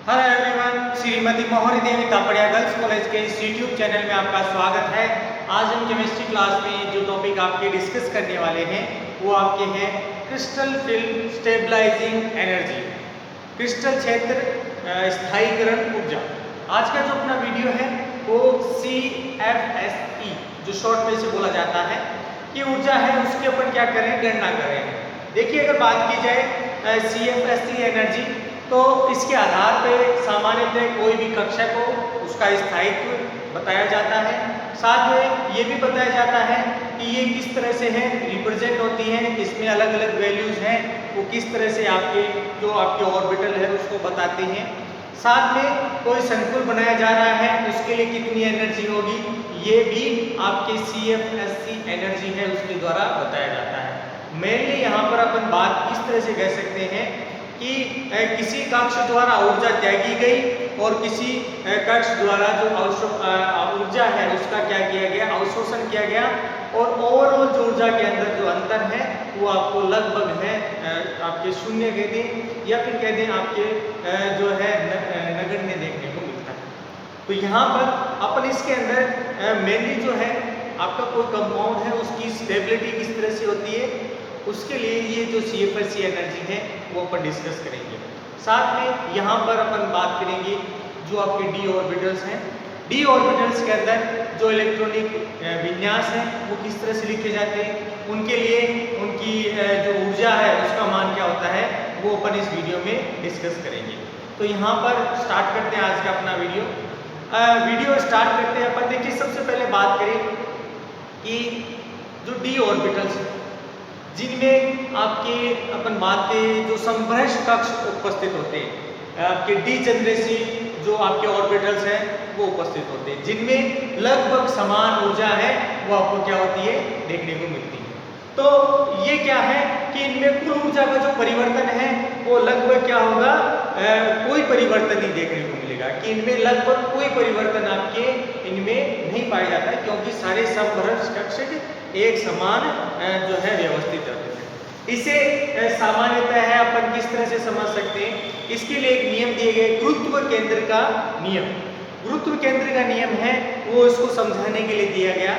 Hello everyone, Shrimati मोहरी देवी Tapadia girls college के इस यूट्यूब चैनल में आपका स्वागत है। आज हम केमिस्ट्री क्लास में जो टॉपिक आपके डिस्कस करने वाले हैं वो आपके हैं crystal field stabilising energy, crystal क्षेत्र स्थायीकरण ऊर्जा। आज का जो अपना वीडियो है वो CFSE जो शॉर्ट में से बोला जाता है कि ऊर्जा है उसकी अपन क्या करें, गणना करें। देखिए, अगर बात की जाए CFSE एनर्जी तो इसके आधार पर सामान्यतः कोई भी कक्षक हो उसका स्थायित्व बताया जाता है। साथ में ये भी बताया जाता है कि ये किस तरह से है रिप्रेजेंट होती हैं, इसमें अलग अलग वैल्यूज हैं, वो किस तरह से आपके ऑर्बिटल है उसको बताते हैं। साथ में कोई संकुल बनाया जा रहा है उसके लिए कितनी एनर्जी होगी, ये भी आपके CFSE एनर्जी है उसके द्वारा बताया जाता है। मेनली यहाँ पर अपन बात इस तरह से कह सकते हैं कि किसी कक्ष द्वारा ऊर्जा त्यागी गई और किसी कक्ष द्वारा जो ऊर्जा है उसका क्या किया गया, अवशोषण किया गया, और ओवरऑल जो ऊर्जा के अंदर जो अंतर है वो आपको लगभग है आपके शून्य कह दें या फिर कह दें आपके जो है नगण्य देखने को मिलता है। तो यहाँ पर अपन इसके अंदर मेनली जो है आपका कोई कंपाउंड है उसकी स्टेबिलिटी किस तरह से होती है, उसके लिए ये जो CFSE एनर्जी है वो अपन डिस्कस करेंगे। साथ में यहाँ पर अपन बात करेंगे जो आपके d ऑर्बिटल्स हैं। d ऑर्बिटल्स के अंदर जो इलेक्ट्रॉनिक विन्यास है वो किस तरह से लिखे जाते हैं, उनके लिए उनकी जो ऊर्जा है उसका मान क्या होता है वो अपन इस वीडियो में डिस्कस करेंगे। तो यहाँ पर स्टार्ट करते हैं आज का अपना वीडियो स्टार्ट करते हैं अपन। देखिए, सबसे पहले बात करें कि जो d ऑर्बिटल्स है जिनमें आपके अपन बात करें जो समभ्रश कक्ष उपस्थित होते हैं, आपके डिजेनरेसी जो आपके ऑर्बिटल्स हैं वो उपस्थित होते हैं, जिनमें लगभग समान ऊर्जा है वो आपको क्या होती है देखने को मिलती है। तो ये क्या है कि इनमें कुल ऊर्जा का जो परिवर्तन है वो लगभग क्या होगा, कोई परिवर्तन नहीं देखने को मिलेगा, कि इनमें लगभग कोई परिवर्तन आपके इनमें नहीं पाया जाता है, क्योंकि सारे समभ्रश कक्ष एक समान जो है व्यवस्थित रहते हैं। इसे सामान्यतः है अपन किस तरह से समझ सकते हैं, इसके लिए एक नियम दिए गए, गुरुत्व केंद्र का नियम। गुरुत्व केंद्र का नियम है वो इसको समझाने के लिए दिया गया,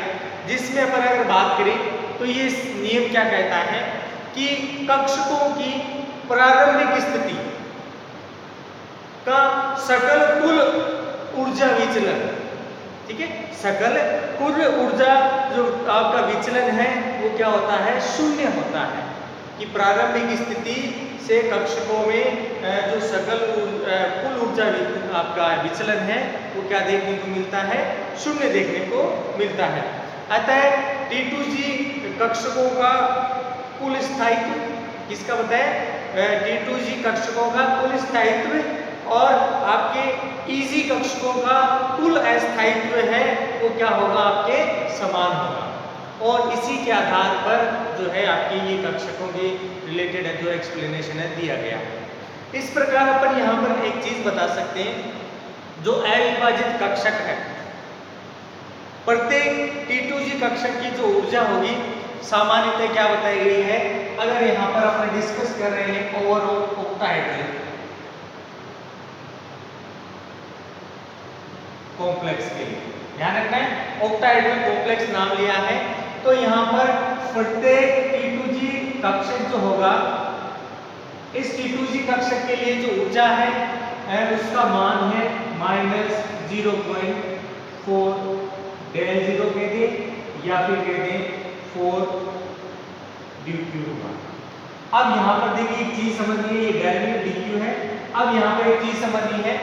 जिसमें अपन अगर बात करें तो ये नियम क्या कहता है कि कक्षकों की प्रारंभिक स्थिति का सकल कुल ऊर्जा विचलन, ठीक है, सकल कुल ऊर्जा जो आपका विचलन है वो क्या होता है, शून्य होता है। कि प्रारंभिक स्थिति से कक्षकों में जो सकल कुल ऊर्जा आपका विचलन है वो क्या देखने को मिलता है, शून्य देखने को मिलता है। अतः T2G कक्षकों का कुल स्थायित्व किसका बताए, T2G कक्षकों का कुल स्थायित्व और आपके EG कक्षकों का कुल अस्थायित्व है वो क्या होगा, आपके समान होगा। और इसी के आधार पर जो है आपके ये कक्षकों के रिलेटेड जो एक्सप्लेनेशन है दिया गया। इस प्रकार अपन यहाँ पर एक चीज बता सकते हैं, जो अविभाजित कक्षक है प्रत्येक T2G कक्षक की जो ऊर्जा होगी सामान्यतः क्या बताई गई है। अगर यहाँ पर अपन डिस्कस कर रहे हैं ओवरऑल ऑक्टाहेड्रल कॉम्प्लेक्स के लिए, ध्यान रखना है ऑक्टाहेड्रल कॉम्प्लेक्स नाम लिया है, तो यहाँ पर प्रत्येक T2G कक्षक जो होगा, इस T2G कक्षक के लिए जो ऊर्जा है उसका मान है -0.4 del 0 कह दे या फिर कह दें 4 dq होगा। अब यहाँ पर देखिए एक चीज समझनी है, ये del में dq है। अब यहाँ पर एक चीज समझनी है,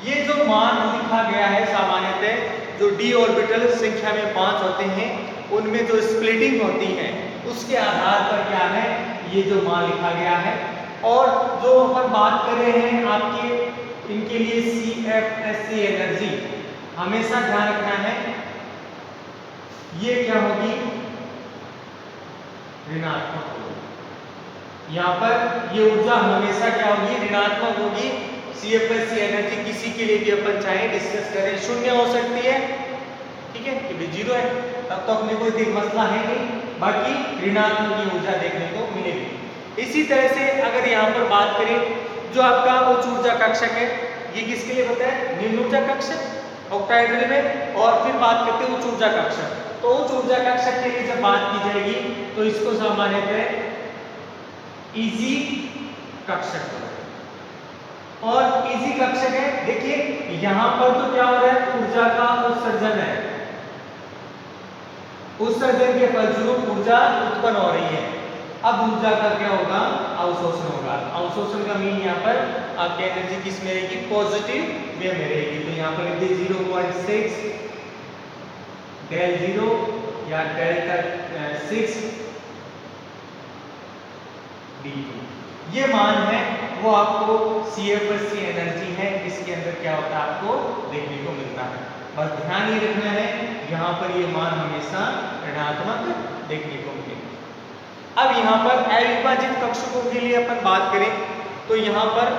ये जो मान लिखा गया है सामान्यतः जो d ऑर्बिटल संख्या में 5 होते हैं उनमें जो स्प्लिटिंग होती है उसके आधार पर क्या है ये जो मान लिखा गया है। और जो अपन बात कर रहे हैं आपके इनके लिए CFSE एनर्जी, हमेशा ध्यान रखना है ये क्या होगी, ऋणात्मक होगी। यहाँ पर ये ऊर्जा हमेशा क्या होगी, ऋणात्मक होगी। CFSE एनर्जी किसी के लिए भी अपन चाहे डिस्कस करें, शून्य हो सकती है, ठीक है, कि 0 है तब तो अपने कोई मसला है नहीं, बाकी ऋणात्मक की ऊर्जा देखने को मिलेगी। इसी तरह से अगर यहाँ पर बात करें जो आपका उच्च ऊर्जा कक्षक है, ये किसके लिए होता है? निम्न ऊर्जा कक्षक ऑक्टाहेड्रल में। और फिर बात करते हैं उच्च ऊर्जा कक्षक। तो उच्च ऊर्जा कक्षक के लिए जब बात की जाएगी तो इसको सामान्यतः इजी कक्षक और इजी कक्षक है। देखिए यहां पर तो क्या हो रहा है, ऊर्जा का उत्सर्जन है, उत्सर्जन के फलस्वरूप ऊर्जा उत्पन्न हो रही है। अब ऊर्जा का क्या होगा? अवशोषण होगा। अवशोषण का मीन यहाँ पर आपकी एनर्जी किस में रहेगी? पॉजिटिव वे में रहेगी। तो यहाँ पर लिख दीजिए 0.6 डेल 0 या डेल का 6 dt। ये मान है वो आपको CFS की एनर्जी है, इसके अंदर क्या होता है आपको देखने को मिलता है। बस ध्यान ये रखना है यहाँ पर ये मान हमेशा ऋणात्मक देखने को मिलेगा। अब यहाँ पर अविभाजित कक्षकों के लिए अपन बात करें तो यहाँ पर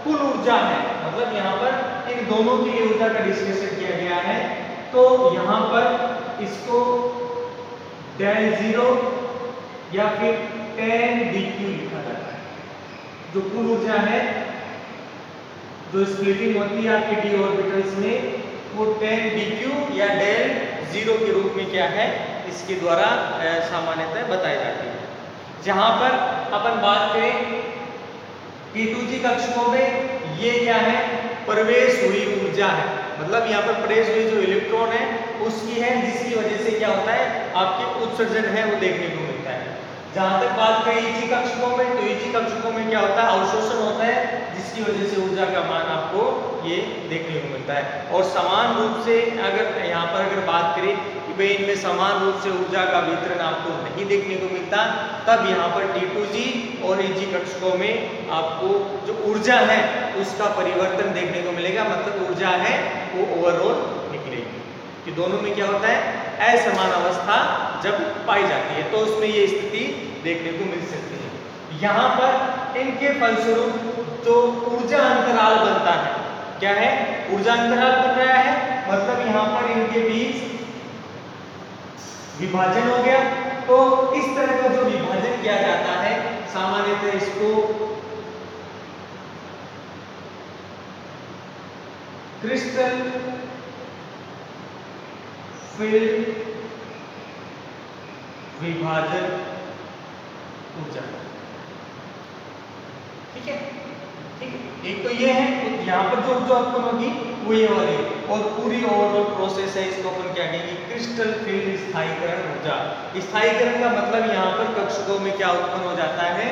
कुल ऊर्जा है, मतलब यहाँ पर इन दोनों के लिए ऊर्जा का डिस्कशन किया गया है। तो यहाँ पर इसको डेल 0 या फिर 10 dq लिखा जाता है। जो कुल ऊर्जा है, जो स्प्लिटिंग होती है आपके डी ऑर्बिटल्स में, वो 10 dq या डेल 0 के रूप में क्या है इसके द्वारा सामान्यतः बताई जाती है। जहां पर अपन बात करें T2G कक्षकों में, ये क्या है? प्रवेश हुई ऊर्जा है, मतलब यहाँ पर प्रवेश हुई जो इलेक्ट्रॉन है उसकी है, जिसकी वजह से क्या होता है आपके उत्सर्जन है वो देखने को मिलता है। जहां तक बात करें EG कक्षकों में, तो EG कक्षकों में क्या होता है? अवशोषण होता है, जिसकी वजह से ऊर्जा का मान आपको ये देखने को मिलता है। और समान रूप से अगर यहाँ पर अगर बात करें कि भाई इनमें समान रूप से ऊर्जा का वितरण आपको नहीं देखने को मिलता, तब यहाँ पर T2G और EG कक्षकों में आपको जो ऊर्जा है उसका परिवर्तन देखने को मिलेगा, मतलब ऊर्जा है वो ओवरऑल निकलेगी। कि दोनों में क्या होता है? असमान अवस्था जब पाई जाती है तो उसमें ये स्थिति देखने को मिल सकती है। यहाँ पर इनके फलस्वरूप जो ऊर्जा अंतराल बनता है, क्या है? ऊर्जा अंतराल बन रहा है, मतलब यहाँ पर इनके बीच विभाजन हो गया। तो इस तरह का जो विभाजन किया जाता है सामान्यतः इसको क्रिस्टल फील्ड विभाजन ऊर्जा, ठीक है। ठीक है, एक तो ये है, यहाँ पर जो ऊर्जा उत्पन्न होगी वो ये वाली, और पूरी ओवरऑल प्रोसेस है इसको अपन क्या कहेंगे? क्रिस्टल फील्ड स्थायीकरण ऊर्जा। स्थायीकरण का मतलब यहाँ पर कक्षकों में क्या उत्पन्न हो जाता है?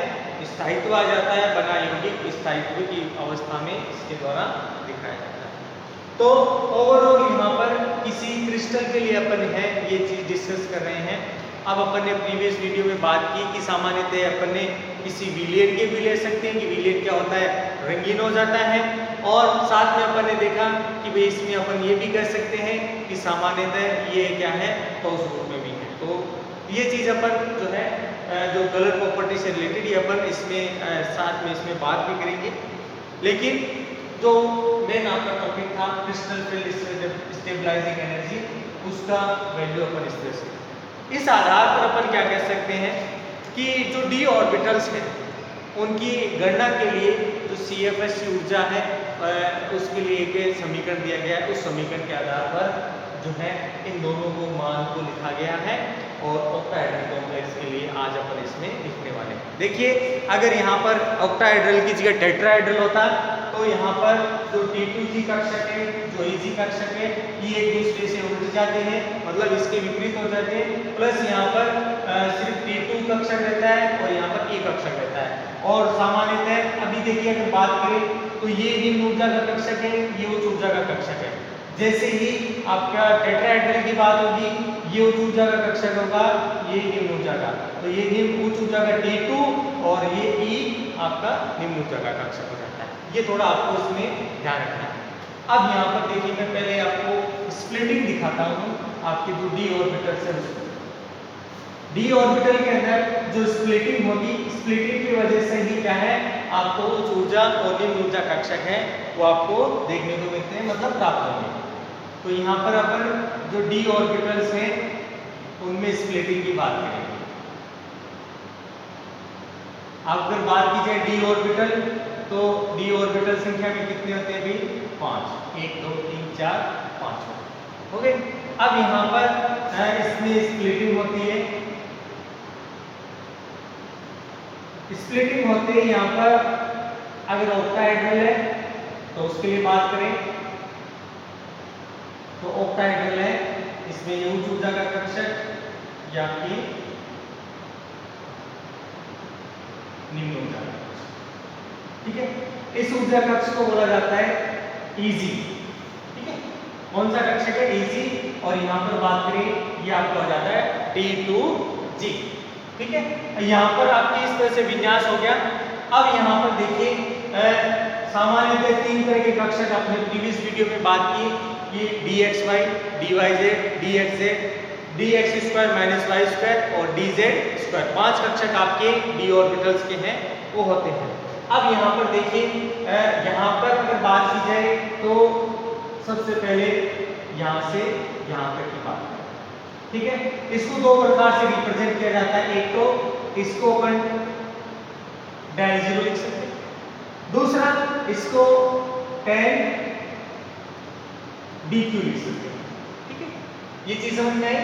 स्थायित्व आ जाता है, बना यौगिक स्थायित्व की अवस्था में इसके द्वारा दिखाया जाता है। तो ओवरऑल यहाँ पर किसी क्रिस्टल के लिए अपन है ये चीज डिस्कस कर रहे हैं। अब अपन ने प्रीवियस वीडियो में बात की कि सामान्यतः अपन ने किसी विलयन के भी ले सकते हैं कि विलयन क्या होता है? रंगीन हो जाता है। और साथ में अपन ने देखा कि भाई इसमें अपन ये भी कर सकते हैं कि सामान्यतः ये क्या है? ठोस रूप में भी है। तो ये चीज अपन जो है जो कलर प्रॉपर्टी से रिलेटेड ये अपन इसमें साथ में इसमें बात भी करेंगे। लेकिन जो मेन आपका टॉपिक था क्रिस्टल फील्ड स्टेबलाइजिंग एनर्जी, उसका वैल्यू अपन इस तरह से, इस आधार पर अपन क्या कह सकते हैं कि जो डी ऑर्बिटल्स हैं उनकी गणना के लिए जो CFS की ऊर्जा है उसके लिए एक समीकरण दिया गया है। उस समीकरण के आधार पर जो है इन दोनों को मान को लिखा गया है और ऑक्टाहेड्रल कॉम्प्लेक्स के लिए आज अपन इसमें लिखने वाले हैं। देखिए अगर यहाँ पर ऑक्टाहेड्रल की जगह टेट्राहेड्रल होता तो यहाँ पर जो T2G कक्षक है, जो EG कक्षक है, ये एक दूसरे से उलट जाते हैं, मतलब इसके विपरीत हो जाते हैं। प्लस यहाँ पर सिर्फ T2 कक्षक रहता है और यहाँ पर E कक्षक रहता है। और सामान्यतः अभी देखिए अगर बात करें तो ये निम्न ऊर्जा का कक्षक है, ये उच्च ऊर्जा का कक्षक है। जैसे ही आपका टेट्राहेड्रल की बात होगी, ये उच्च ऊर्जा का कक्षक होगा, ये निम्न ऊर्जा का, तो ये निम्न उच्च ऊर्जा का T2 और ये E आपका निम्न ऊर्जा का कक्षक हो जाता है। ये थोड़ा आपको इसमें ध्यान रखना है। अब यहाँ पर देखिए मैं पहले आपको स्प्लिटिंग दिखाता हूँ आपके जो डी ऑर्बिटल से। डी ऑर्बिटल के अंदर जो स्प्लिटिंग होगी, स्प्लिटिंग की वजह से ही क्या है आपको उच्च ऊर्जा और निम्न ऊर्जा कक्षक है वो आपको देखने को मिलते हैं, मतलब प्राप्त होंगे। तो यहाँ पर अपन जो डी ऑर्बिटल्स हैं उनमें स्प्लिटिंग की बात करेंगे। अब अगर बात की जाए डी ऑर्बिटल तो डी ऑर्बिटल संख्या में कितने होते हैं भाई? 5, 1 2 3 4 5 हो गए। अब यहाँ पर इसमें स्प्लिटिंग होती है, स्प्लिटिंग होते हैं यहाँ पर अगर ऑक्टाहेड्रल है तो उसके लिए बात करें तो ऑक्टाहेड्रल है, इसमें ये उच्च ऊर्जा का कक्षक या कि निम्न ऊर्जा का कक्षक, ठीक है। इस ऊर्जा कक्ष को बोला जाता है ईजी, ठीक है। कौन सा कक्षक है? ईजी। और यहाँ पर बात करें ये आपका हो जाता है D2G, ठीक है। यहाँ पर आपकी इस तरह से विन्यास हो गया। अब यहाँ पर देखिए सामान्यतः 3 तरह के कक्षक आपने प्रीवियस वीडियो में बात की, ये dxy, dyz, dxz, dx² - y² और dz²। 5 कक्षक आपके d ऑर्बिटल्स के हैं, वो होते हैं। अब यहाँ पर देखिए यहाँ पर अगर बात की जाए तो सबसे पहले यहाँ से यहाँ तक की बात करें, ठीक है। इसको 2 प्रकार से रिप्रेजेंट किया जाता है। एक तो इसको अपन डेल 0 लिख सकते हैं, दूसरा इसको tan dq लिख सकते हैं, ठीक है। ये चीज समझ में आई।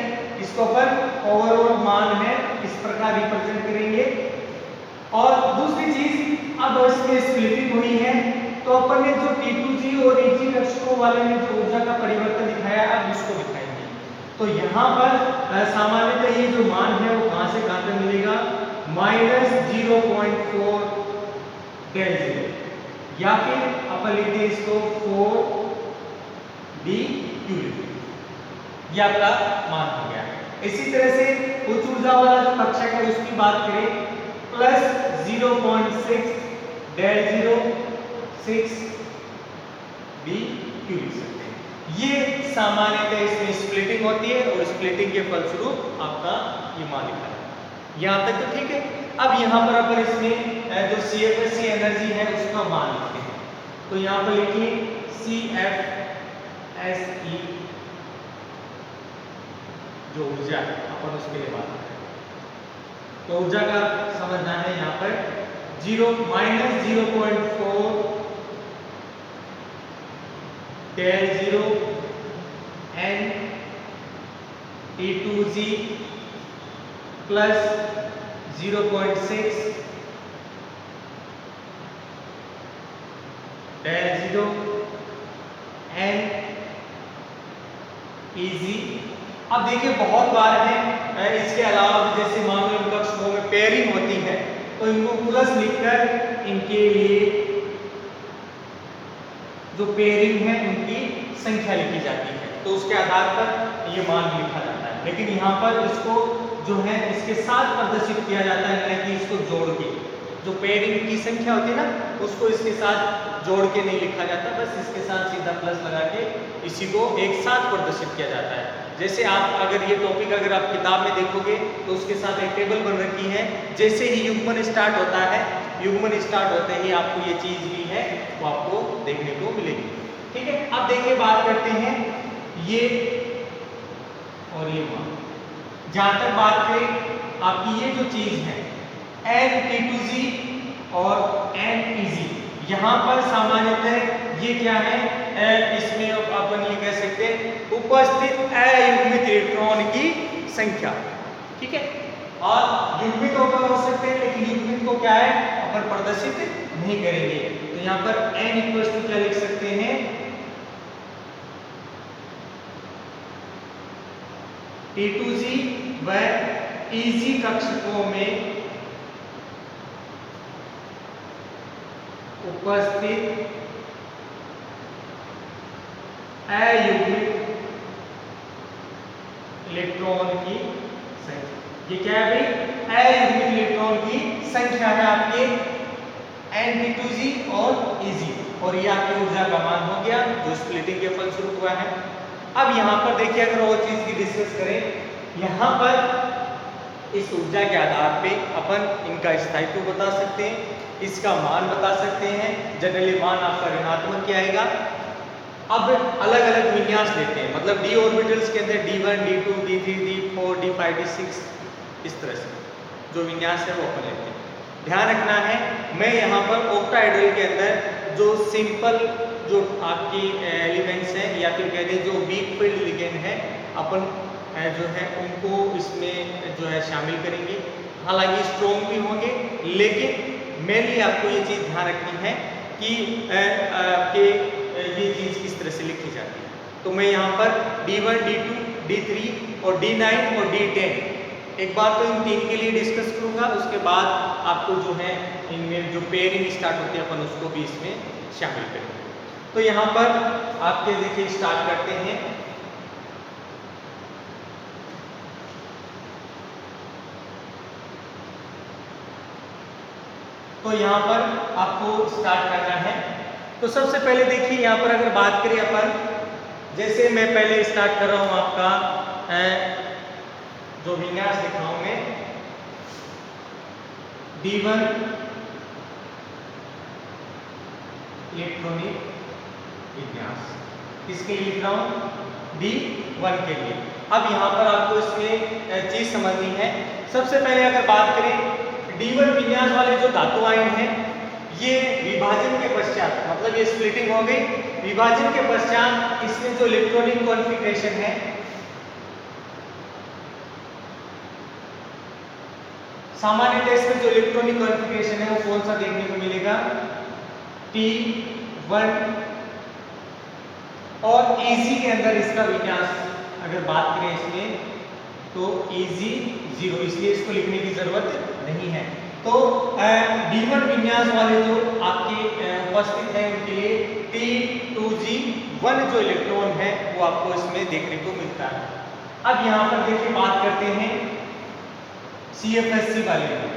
इसको अपन ओवरऑल मान है इस प्रकार रिप्रेजेंट करेंगे। और दूसरी चीज, अब इसमें स्प्लिटिंग हुई है तो अपन ने जो T2G और EG कक्षकों वाले ने जो ऊर्जा का परिवर्तन दिखाया, अब इसको दिखाएंगे। तो यहाँ पर सामान्यतः ये जो मान है वो कहां से कहां तक मिलेगा? -0.4 डेल 0, या फिर अपन लिखते हैं इसको 4dq, ये आपका मान हो गया। इसी तरह से उच्च ऊर्जा वाला जो कक्षक है उसकी बात करें +0.6 डेल 0 6 dq लिख सकते हैं। ये सामान्यतः इसमें स्प्लिटिंग होती है और स्प्लिटिंग के फलस्वरूप आपका ये मान लिखा है। यहाँ तक तो ठीक है। अब यहाँ पर अपन इसमें जो CFSE एनर्जी है उसका मान लिखते हैं। तो यहाँ पर लिखिए CFSE जो ऊर्जा अपन उसके लिए बात करें तो ऊर्जा का समझना है यहाँ पर -0.4 del 0 n T2G plus 0.6 del 0 n EG। अब देखिए बहुत बार है इसके अलावा जैसे मान लो इन कक्षकों में पेयरिंग होती है तो इनको प्लस लिखकर इनके लिए जो पेयरिंग है उनकी संख्या लिखी जाती है, तो उसके आधार पर ये मान लिखा जाता है। लेकिन यहाँ पर इसको जो है इसके साथ प्रदर्शित किया जाता है, यानी कि इसको जोड़ के जो पेयरिंग की संख्या होती है ना उसको इसके साथ जोड़ के नहीं लिखा जाता, बस इसके साथ सीधा प्लस लगा के इसी को एक साथ प्रदर्शित किया जाता है। जैसे आप अगर ये टॉपिक अगर आप किताब में देखोगे तो उसके साथ एक टेबल बन रखी है, जैसे ही युग्मन स्टार्ट होता है, युग्मन स्टार्ट होते ही आपको ये चीज भी है वो आपको देखने को मिलेगी, ठीक है। अब देखिए बात करते हैं ये और ये मान। जहां तक बात करें आपकी ये जो चीज है n T2G और n EG, यहाँ पर सामान्यतः ये क्या है इसमें अपन ये कह सकते हैं उपस्थित अयुग्मित इलेक्ट्रॉन की संख्या, ठीक है। और युग्मित ओपन हो सकते हैं लेकिन युग्मित को क्या है अपन प्रदर्शित नहीं करेंगे। तो यहाँ पर n इक्वल टू क्या लिख सकते हैं T2G व EG कक्षकों में उपस्थित अयुग्मित इलेक्ट्रॉन की संख्या। ये क्या है भाई? अयुग्मित इलेक्ट्रॉन की संख्या है आपके n T2G और EG, और ये आपकी ऊर्जा का मान हो गया जो स्प्लिटिंग के फलस्वरूप हुआ है। अब यहाँ पर देखिए अगर और चीज की डिस्कस करें, यहाँ पर इस ऊर्जा के आधार पे अपन इनका स्थायित्व बता सकते हैं, इसका मान बता सकते हैं। जनरली मान आपका ऋणात्मक क्या आएगा। अब अलग अलग विन्यास देते हैं, मतलब d ऑर्बिटल्स के अंदर d1 d2 d3 d4 d5 d6 इस तरह से जो विन्यास है वो अपन लेते हैं। ध्यान रखना है, मैं यहाँ पर ऑक्टाहेड्रल के अंदर जो सिंपल जो आपकी एलिमेंट्स हैं या फिर कह दें जो वीक फील्ड लिगेंड है अपन जो है उनको इसमें जो है शामिल करेंगे। हालांकि स्ट्रॉन्ग भी होंगे, लेकिन मेनली आपको ये चीज़ ध्यान रखनी है कि आपके ये चीज़ किस तरह से लिखी जाती है। तो मैं यहाँ पर D1, D2, D3 और D9 और D10 एक बार तो इन तीन के लिए डिस्कस करूँगा, उसके बाद आपको जो है इनमें जो पेयरिंग स्टार्ट होती है अपन उसको भी इसमें शामिल करेंगे। तो यहाँ पर आपके देखिए स्टार्ट करते हैं। तो यहाँ पर आपको स्टार्ट करना है। तो सबसे पहले देखिए यहाँ पर अगर बात करें अपन, जैसे मैं पहले स्टार्ट कर रहा हूँ आपका जो विन्यास लिख रहा हूँ मैं D1 इलेक्ट्रॉनिक विन्यास, किसके लिए लिख रहा हूँ? D1 के लिए। अब यहाँ पर आपको इसमें चीज समझनी है। सबसे पहले अगर बात करें D1 विन्यास वाले जो धातु आयन हैं, ये विभाजन के पश्चात, मतलब ये स्प्लिटिंग हो गई, विभाजन के पश्चात इसमें जो इलेक्ट्रॉनिक कॉन्फ़िगरेशन है, सामान्यतः इसमें जो इलेक्ट्रॉनिक कॉन्फ़िगरेशन है वो कौन सा देखने को मिलेगा? T1 और Eg के अंदर इसका विन्यास अगर बात करें इसमें तो Eg0, इसलिए इसको लिखने की जरूरत नहीं है। तो D1 विन्यास वाले जो आपके उपस्थित हैं उनके लिए T2G1 जो इलेक्ट्रॉन है वो आपको इसमें देखने को मिलता है। अब यहाँ पर देखिए बात करते हैं CFSC वाले में।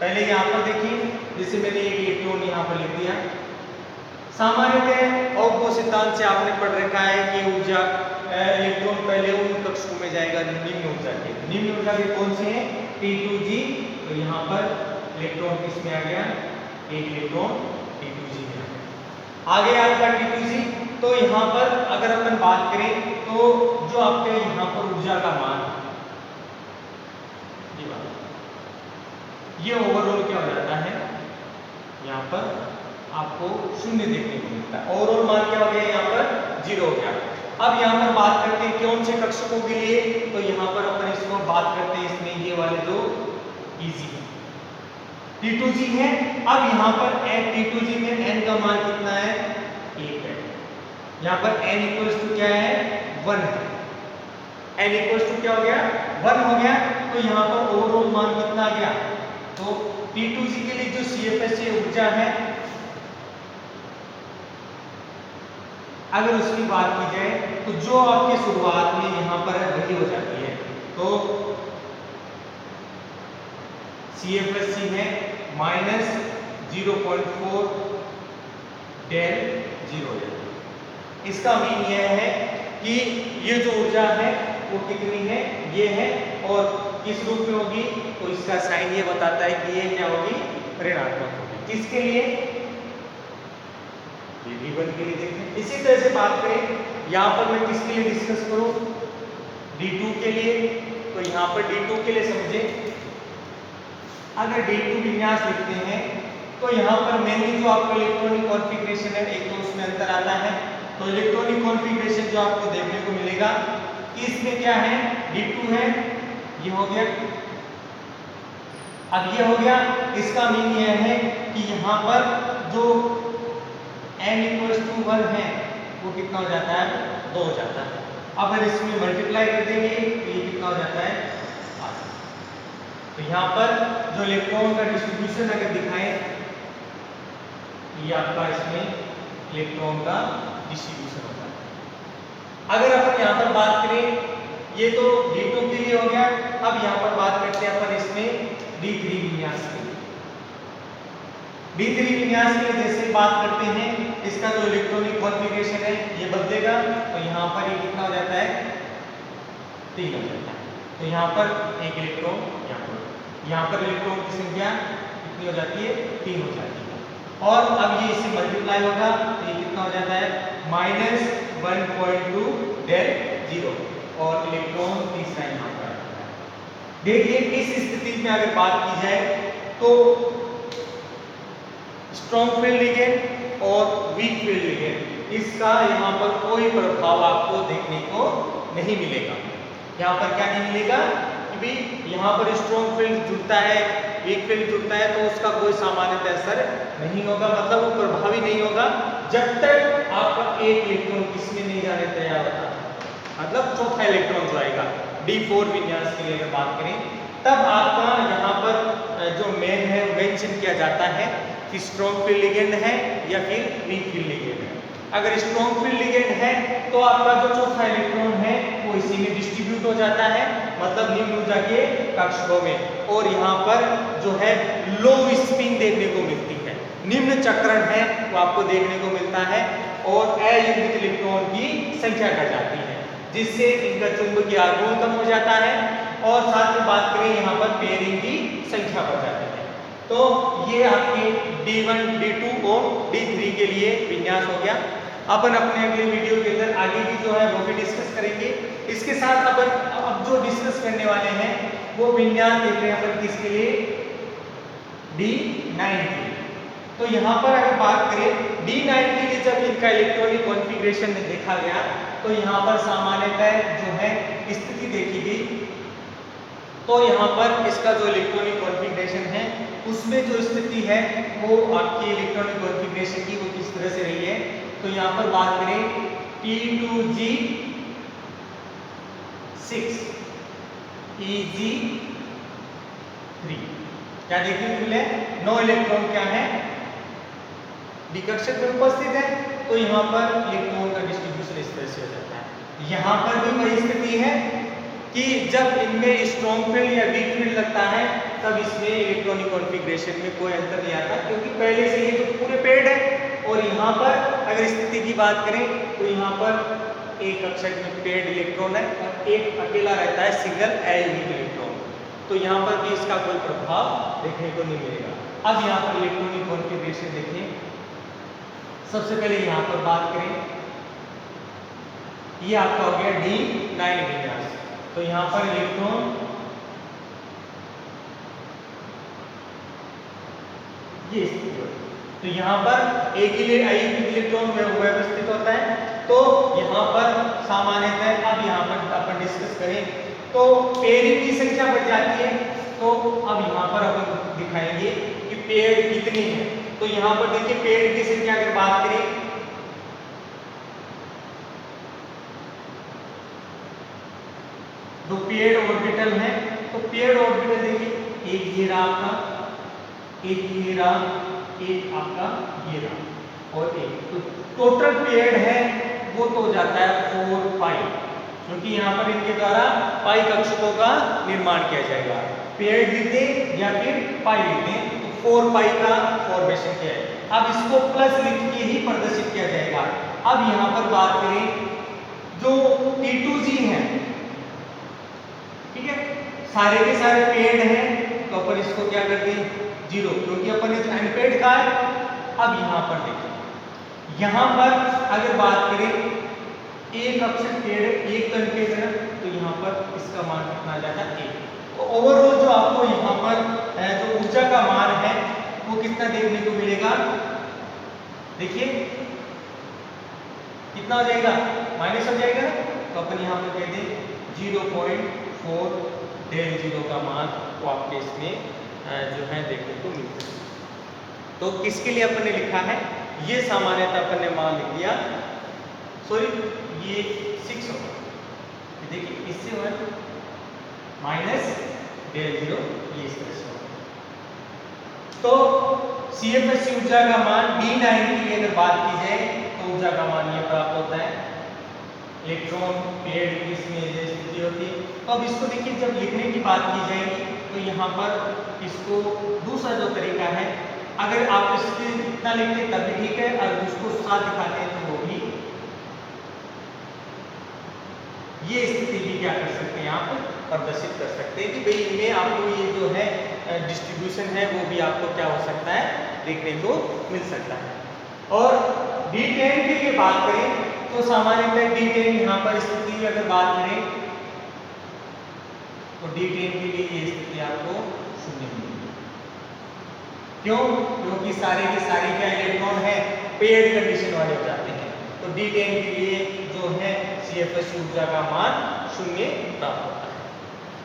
पहले यहाँ पर देखिए, जैसे मैंने एक इलेक्ट्रॉन यहाँ पर लिख दिया। सामान्यतः ऑप्पो सिद्धांत से आपने पढ़ रखा है कि ऊर्जा इलेक्ट्रॉन पहले उन कक्षकों में जाएगा निम्न ऊर्जा के। निम्न ऊर्जा के कौन से हैं? T2G। तो यहाँ पर इलेक्ट्रॉन किसमें आ गया? एक इलेक्ट्रॉन T2G में आ गया आपका T2G। तो यहाँ पर अगर अपन बात करें तो जो आपके यहाँ पर ऊर्जा का मान, ये ओवरऑल क्या हो जाता है? यहाँ पर आपको शून्य देखने को मिलता है। ओवरऑल मान क्या हो गया? यहाँ पर 0 हो गया। अब यहाँ पर बात करते हैं कौन से कक्षकों के लिए, तो यहाँ पर अपन इसको बात करते हैं, इसमें ये वाले जो Eg T2G है। अब यहाँ पर T2G में n का मान कितना है? 1 है। यहाँ पर n इक्वल्स टू क्या है? 1 है। n इक्वल्स टू क्या हो गया? 1 हो गया। तो यहाँ पर ओवरऑल मान कितना आ गया? तो T2G के लिए जो CFSC ऊर्जा है, अगर उसकी बात की जाए तो जो आपके शुरुआत में यहाँ पर है वही हो जाती है। तो CFSC है -0.4 del 0 हो जाती है। इसका मीन यह है कि ये जो ऊर्जा है वो कितनी है? ये है। और किस रूप में होगी? तो इसका साइन ये बताता है कि ये क्या होगी? ऋणात्मक होगी। किसके लिए? D1 के लिए। देखें इसी तरह से बात करें, यहाँ पर मैं किसके लिए डिस्कस करूं? D2 के लिए। तो यहाँ पर D2 के लिए समझे, अगर D2 विन्यास लिखते हैं तो यहाँ पर मेनली जो आपका इलेक्ट्रॉनिक कॉन्फ़िगरेशन है, एक तो उसमें अंतर आता है। तो इलेक्ट्रॉनिक कॉन्फ़िगरेशन जो आपको देखने को मिलेगा कि इसमें क्या है? D2 है, ये हो गया। अब ये हो गया। इसका मीन यह है कि यहाँ पर जो n इक्वल्स टू 1 है वो कितना हो जाता है? 2 हो जाता है। अब अगर इसमें मल्टीप्लाई कर देंगे तो ये कितना हो जाता है? 8। तो यहाँ पर जो इलेक्ट्रॉन का डिस्ट्रीब्यूशन अगर दिखाएं, ये आपका इसमें इलेक्ट्रॉन का डिस्ट्रीब्यूशन होता है। अगर अपन यहाँ पर बात करें, ये तो D2 के लिए हो गया। अब यहाँ पर बात करते हैं अपन इसमें D3 विन्यास के लिए। D3 विन्यास के लिए जैसे बात करते हैं, इसका जो इलेक्ट्रॉनिक कॉन्फ़िगरेशन है ये बदलेगा। तो यहाँ पर ये कितना हो जाता है? 3 हो जाता है। तो यहाँ पर एक इलेक्ट्रॉन, यहाँ पर इलेक्ट्रॉन की संख्या कितनी हो जाती है? 3 हो जाती है। और अब ये इससे मल्टीप्लाई होगा तो ये कितना हो जाता है? -1.2 del 0। और इलेक्ट्रॉन तीसरा यहाँ पर आता है। देखिए इस स्थिति में अगर बात की जाए तो स्ट्रॉन्ग फील्ड लिगेंड और वीक फील्ड लिगेंड, इसका यहाँ पर कोई प्रभाव आपको देखने को नहीं मिलेगा। यहाँ पर क्या नहीं मिलेगा कि भी यहाँ पर स्ट्रॉन्ग फील्ड जुड़ता है, वीक फील्ड जुड़ता है, तो उसका कोई सामान्यतः असर नहीं होगा, मतलब वो प्रभावी नहीं होगा जब तक आपका एक इलेक्ट्रॉन किसमें नहीं जाने तैयार होता, मतलब चौथा इलेक्ट्रॉन जो आएगा D4 विन्यास के लिए अगर बात करें, तब आपका यहाँ पर जो मेन है मेंशन किया जाता है कि स्ट्रॉन्ग फील्ड लिगेंड है या फिर वीक फील्ड लिगेंड है। अगर स्ट्रॉन्ग फील्ड लिगेंड है तो आपका जो चौथा इलेक्ट्रॉन है वो इसी में डिस्ट्रीब्यूट हो जाता है, मतलब निम्न ऊर्जा के कक्षकों में, और यहाँ पर जो है लो स्पिन देखने को मिलती है, निम्न चक्रण है वो आपको देखने को मिलता है, और अयुग्मित इलेक्ट्रॉन की संख्या घट जाती है, जिससे इनका चुंबकीय आघूर्ण कम हो जाता है, और साथ में बात करें यहाँ पर पेयरिंग की संख्या बढ़ जाती है। तो ये आपके D1, D2 और D3 के लिए विन्यास हो गया। अपन अपने अगले वीडियो के अंदर आगे की जो है वो भी डिस्कस करेंगे। इसके साथ अपन अब जो डिस्कस करने वाले हैं वो विन्यास देख रहे हैं अपन किसके लिए, D9 के लिए। तो यहाँ पर अगर बात करें D9 के लिए जब इनका इलेक्ट्रॉनिक कॉन्फ़िगरेशन देखा गया तो यहाँ पर सामान्यतः जो है स्थिति देखी गई, तो यहाँ पर इसका जो इलेक्ट्रॉनिक कॉन्फ़िगरेशन है उसमें जो स्थिति है वो आपकी इलेक्ट्रॉनिक कॉन्फ़िगरेशन की वो किस तरह से रही है। तो यहाँ पर बात करें P2G6 EG3, क्या देखने को मिले, 9 इलेक्ट्रॉन क्या है डी कक्षक में उपस्थित है, तो यहाँ पर इलेक्ट्रॉन का डिस्ट्रीब्यूशन इस तरह से हो जाता है। यहाँ पर भी वही स्थिति है कि जब इनमें स्ट्रॉन्ग फील्ड या वीक फील्ड लगता है तब इसमें इलेक्ट्रॉनिक कॉन्फ़िगरेशन में कोई अंतर नहीं आता, क्योंकि पहले से ये तो पूरे पेड है। और यहाँ पर अगर स्थिति की बात करें तो यहाँ पर एक कक्षक में पेड इलेक्ट्रॉन है और एक अकेला रहता है सिंगल अयुग्मित इलेक्ट्रॉन, तो यहाँ पर भी इसका कोई प्रभाव देखने को नहीं मिलेगा। अब यहाँ पर इलेक्ट्रॉनिक कॉन्फ़िगरेशन देखिए, सबसे पहले यहाँ पर बात करें, ये आपका हो गया D9 विन्यास, तो यहाँ पर इलेक्ट्रॉन ये स्थिति होती है, तो यहाँ पर एक ही अयुग्मित इलेक्ट्रॉन व्यवस्थित होता है। तो यहाँ पर सामान्यतः अब यहाँ पर अपन डिस्कस करें तो पेयरिंग की संख्या बढ़ जाती है। तो अब यहाँ पर अपन दिखाएंगे कि पेड़ कितनी है। तो यहाँ पर देखिए पेड़ की संख्या अगर बात करें तो पेड़ ऑर्बिटल है, तो पेड़ ऑर्बिटल देखिए एक ये रहा आपका, एक ये रहा, एक आपका ये रहा और एक, तो टोटल पेड़ है वो तो हो जाता है 4 पाई, क्योंकि यहाँ पर इनके द्वारा पाई कक्षकों का निर्माण किया जाएगा। पेड़ लिखते या फिर पाई लिखते तो 4 पाई का फॉर्मेशन क्या है। अब इसको प्लस लिख के ही प्रदर्शित किया जाएगा। अब यहाँ पर बात करें जो T2G है, ठीक है, सारे के सारे पेड़ हैं, तो अपन इसको क्या करते हैं 0, क्योंकि अपन ने तो अनपेड का है। अब यहाँ पर देखिए, यहाँ पर अगर बात करें एक अक्षर पेड़ एक अनपेड है, तो यहाँ पर इसका मान कितना आ जाता है 1। तो ओवरऑल जो आपको यहाँ पर जो ऊर्जा का मान है वो कितना देखने को मिलेगा, देखिए कितना हो जाएगा, माइनस हो जाएगा। तो अपन यहाँ पर कह दें 0.4 डेल 0 का मान वो आपके इसमें जो है देखने को मिलता है। तो किसके लिए अपन ने लिखा है, ये सामान्यतः अपन ने मान लिख दिया, सॉरी ये 6 होगा, देखिए इससे हुआ माइनस डेल 0, ये इस तरह से होगा। तो CFSE ऊर्जा का मान D9 के लिए अगर बात की जाए तो ऊर्जा का मान ये प्राप्त होता है, इलेक्ट्रॉन पेड़ की इसमें ये स्थिति होती है। तो अब इसको देखिए जब लिखने की बात की जाएगी तो यहाँ पर इसको दूसरा जो तरीका है, अगर आप इसके इतना लिखते तब भी ठीक है, और उसको साथ दिखाते हैं तो वो भी, ये स्थिति भी क्या कर सकते हैं आप प्रदर्शित कर सकते हैं कि भाई इनमें आपको ये जो है डिस्ट्रीब्यूशन है वो भी आपको क्या हो सकता है देखने को मिल सकता है। और D10 के लिए बात करें तो सामान्यतः D10 यहाँ पर स्थिति की अगर बात करें तो D10 के लिए ये स्थिति आपको 0 मिलेगी, क्यों? क्योंकि सारे के सारे क्या इलेक्ट्रॉन है पेयर्ड कंडीशन वाले हो जाते हैं। तो D10 के लिए जो है CFS ऊर्जा का मान 0 प्राप्त होता है।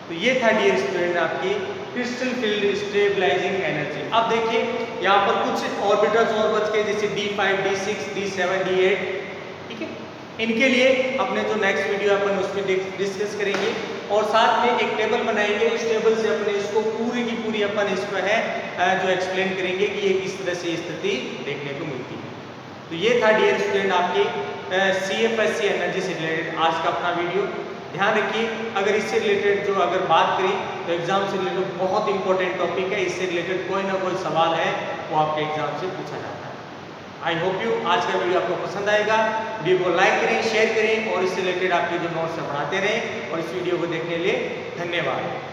तो ये था डियर स्टूडेंट आपकी क्रिस्टल फील्ड स्टेबलाइजिंग एनर्जी। अब देखिए यहाँ पर कुछ ऑर्बिटल्स और बच गए, जैसे D5, D6, D7, D8, ठीक है। इनके लिए अपने जो नेक्स्ट वीडियो अपन उसमें डिस्कस करेंगे और साथ में एक टेबल बनाएंगे। उस टेबल से अपने इसको पूरी की पूरी अपन इसको है जो एक्सप्लेन करेंगे कि ये किस तरह से स्थिति देखने को मिलती है। तो ये था डियर स्टूडेंट आपकी CFSC एनर्जी से रिलेटेड आज का अपना वीडियो। ध्यान रखिए, अगर इससे रिलेटेड जो अगर बात करें तो एग्जाम से रिलेटेड बहुत इंपॉर्टेंट टॉपिक है। इससे रिलेटेड कोई ना कोई सवाल है वो आपके एग्जाम से पूछा जाता है। आई होप यू आज का वीडियो आपको पसंद आएगा। वीडियो को लाइक करें, शेयर करें और इससे रिलेटेड आपके जो नोट्स है बढ़ाते रहें। और इस वीडियो को देखने के लिए धन्यवाद।